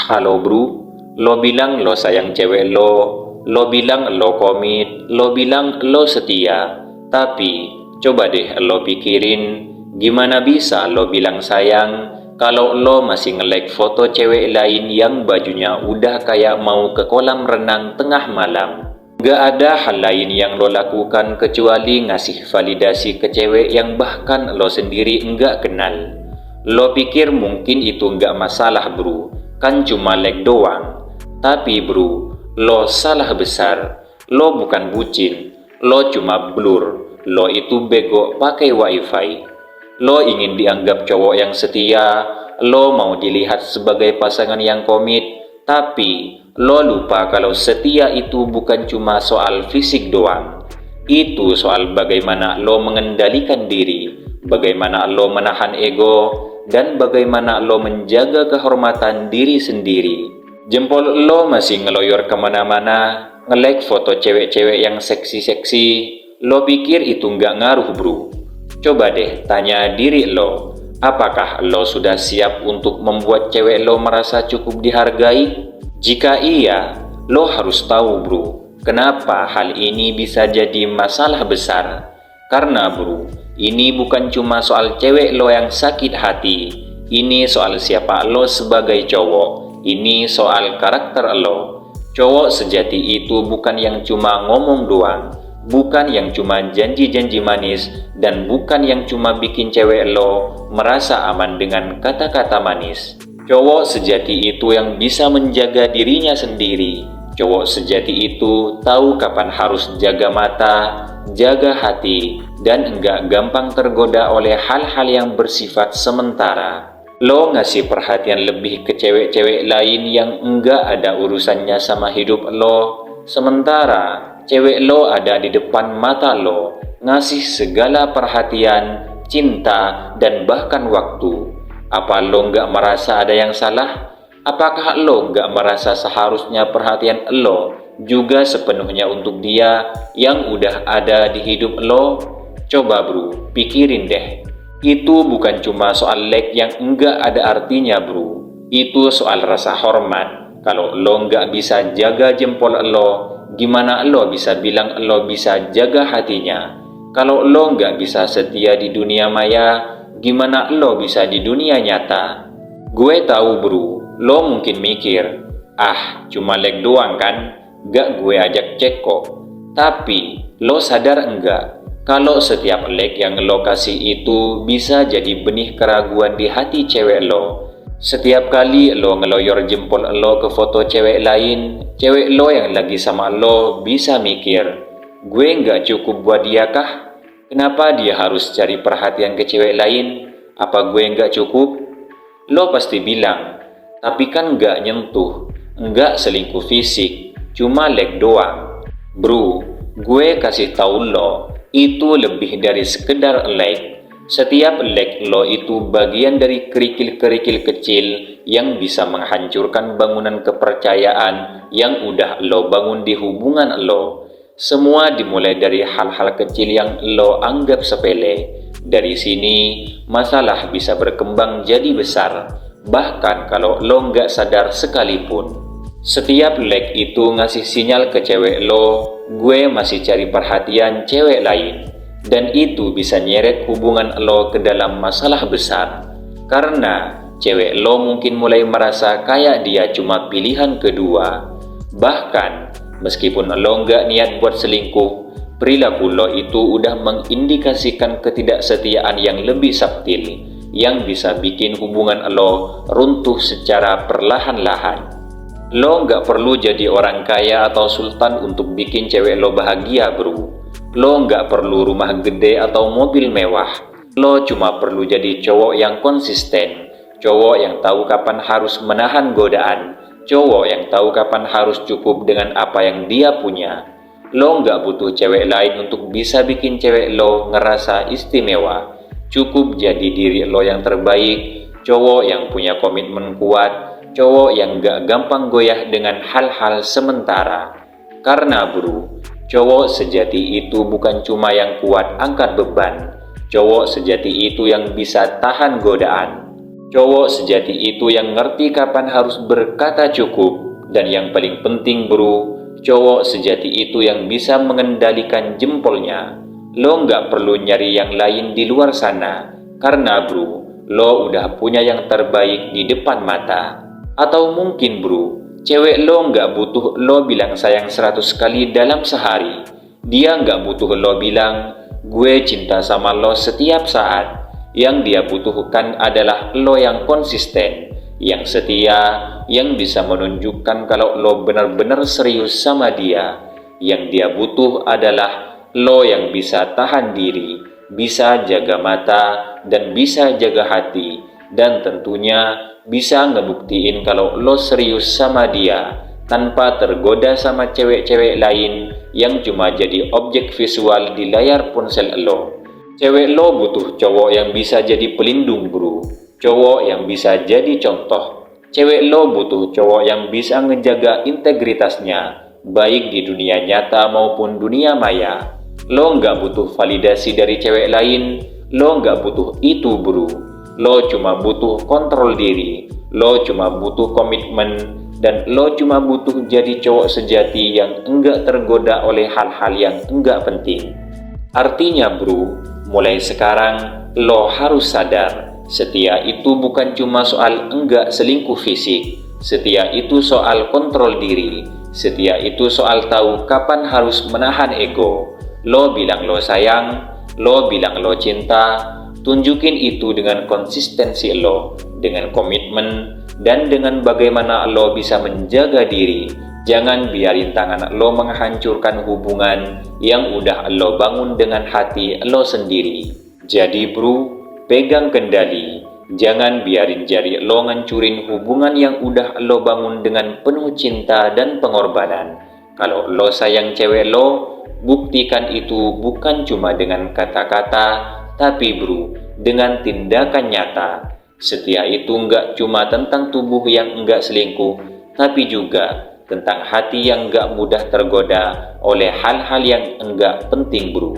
Halo bro, lo bilang lo sayang cewek lo bilang lo komit, lo bilang lo setia. Tapi coba deh lo pikirin, gimana bisa lo bilang sayang kalau lo masih nge-like foto cewek lain yang bajunya udah kayak mau ke kolam renang tengah malam. Gak ada hal lain yang lo lakukan kecuali ngasih validasi ke cewek yang bahkan lo sendiri enggak kenal. Lo pikir mungkin itu enggak masalah bro, kan cuma like doang. Tapi bro, lo salah besar. Lo bukan bucin, lo cuma blur. Lo itu bego pakai wifi. Lo ingin dianggap cowok yang setia, lo mau dilihat sebagai pasangan yang komit, tapi lo lupa kalau setia itu bukan cuma soal fisik doang. Itu soal bagaimana lo mengendalikan diri, bagaimana lo menahan ego, dan bagaimana lo menjaga kehormatan diri sendiri. Jempol lo masih ngeloyor kemana-mana, nge-like foto cewek-cewek yang seksi-seksi. Lo pikir itu nggak ngaruh bro? Coba deh tanya diri lo, apakah lo sudah siap untuk membuat cewek lo merasa cukup dihargai? Jika iya, lo harus tahu bro, kenapa hal ini bisa jadi masalah besar. Karena bro, ini bukan cuma soal cewek lo yang sakit hati, ini soal siapa lo sebagai cowok, ini soal karakter lo. Cowok sejati itu bukan yang cuma ngomong doang, bukan yang cuma janji-janji manis, dan bukan yang cuma bikin cewek lo merasa aman dengan kata-kata manis. Cowok sejati itu yang bisa menjaga dirinya sendiri. Cowok sejati itu tahu kapan harus jaga mata, jaga hati, dan enggak gampang tergoda oleh hal-hal yang bersifat sementara. Lo ngasih perhatian lebih ke cewek-cewek lain yang enggak ada urusannya sama hidup lo, sementara cewek lo ada di depan mata lo, ngasih segala perhatian, cinta, dan bahkan waktu. Apa lo nggak merasa ada yang salah? Apakah lo nggak merasa seharusnya perhatian lo juga sepenuhnya untuk dia yang udah ada di hidup lo? Coba bro, pikirin deh. Itu bukan cuma soal like yang enggak ada artinya bro. Itu soal rasa hormat. Kalau lo nggak bisa jaga jempol lo, gimana lo bisa bilang lo bisa jaga hatinya? Kalau lo nggak bisa setia di dunia maya, gimana lo bisa di dunia nyata? Gue tahu bro, lo mungkin mikir, cuma like doang kan, gak gue ajak cek kok. Tapi lo sadar enggak, kalau setiap like yang lo kasih itu bisa jadi benih keraguan di hati cewek lo. Setiap kali lo ngeloyor jempol lo ke foto cewek lain, cewek lo yang lagi sama lo bisa mikir, gue nggak cukup buat dia kah? Kenapa dia harus cari perhatian ke cewek lain? Apa gue nggak cukup? Lo pasti bilang, tapi kan nggak nyentuh, nggak selingkuh fisik, cuma like doang. Bro, gue kasih tahu lo, itu lebih dari sekedar like. Setiap like lo itu bagian dari kerikil-kerikil kecil yang bisa menghancurkan bangunan kepercayaan yang udah lo bangun di hubungan lo. Semua dimulai dari hal-hal kecil yang lo anggap sepele. Dari sini, masalah bisa berkembang jadi besar, bahkan kalau lo nggak sadar sekalipun. Setiap like itu ngasih sinyal ke cewek lo, gue masih cari perhatian cewek lain. Dan itu bisa nyeret hubungan lo ke dalam masalah besar. Karena cewek lo mungkin mulai merasa kayak dia cuma pilihan kedua. Bahkan, meskipun lo nggak niat buat selingkuh, perilaku lo itu udah mengindikasikan ketidaksetiaan yang lebih subtil, yang bisa bikin hubungan lo runtuh secara perlahan-lahan. Lo nggak perlu jadi orang kaya atau sultan untuk bikin cewek lo bahagia bro. Lo nggak perlu rumah gede atau mobil mewah. Lo cuma perlu jadi cowok yang konsisten, cowok yang tahu kapan harus menahan godaan, cowok yang tahu kapan harus cukup dengan apa yang dia punya. Lo nggak butuh cewek lain untuk bisa bikin cewek lo ngerasa istimewa. Cukup jadi diri lo yang terbaik, cowok yang punya komitmen kuat, cowok yang nggak gampang goyah dengan hal-hal sementara. Karena bro, cowok sejati itu bukan cuma yang kuat angkat beban. Cowok sejati itu yang bisa tahan godaan. Cowok sejati itu yang ngerti kapan harus berkata cukup. Dan yang paling penting bro, cowok sejati itu yang bisa mengendalikan jempolnya. Lo nggak perlu nyari yang lain di luar sana, karena bro, lo udah punya yang terbaik di depan mata. Atau mungkin bro, cewek lo nggak butuh lo bilang sayang 100 kali dalam sehari. Dia nggak butuh lo bilang, gue cinta sama lo setiap saat. Yang dia butuhkan adalah lo yang konsisten, yang setia, yang bisa menunjukkan kalau lo benar-benar serius sama dia. Yang dia butuh adalah lo yang bisa tahan diri, bisa jaga mata, dan bisa jaga hati. Dan tentunya bisa ngebuktiin kalau lo serius sama dia, tanpa tergoda sama cewek-cewek lain yang cuma jadi objek visual di layar ponsel lo. Cewek lo butuh cowok yang bisa jadi pelindung bro, cowok yang bisa jadi contoh. Cewek lo butuh cowok yang bisa ngejaga integritasnya, baik di dunia nyata maupun dunia maya. Lo nggak butuh validasi dari cewek lain, lo nggak butuh itu bro. Lo cuma butuh kontrol diri, lo cuma butuh komitmen, dan lo cuma butuh jadi cowok sejati yang enggak tergoda oleh hal-hal yang enggak penting. Artinya bro, mulai sekarang lo harus sadar, setia itu bukan cuma soal enggak selingkuh fisik. Setia itu soal kontrol diri. Setia itu soal tahu kapan harus menahan ego. Lo bilang lo sayang, lo bilang lo cinta, tunjukin itu dengan konsistensi lo, dengan komitmen, dan dengan bagaimana lo bisa menjaga diri. Jangan biarin tangan lo menghancurkan hubungan yang udah lo bangun dengan hati lo sendiri. Jadi bro, pegang kendali. Jangan biarin jari lo ngancurin hubungan yang udah lo bangun dengan penuh cinta dan pengorbanan. Kalau lo sayang cewek lo, buktikan itu bukan cuma dengan kata-kata, tapi bro, dengan tindakan nyata. Setia itu nggak cuma tentang tubuh yang enggak selingkuh, tapi juga tentang hati yang gak mudah tergoda oleh hal-hal yang enggak penting bro.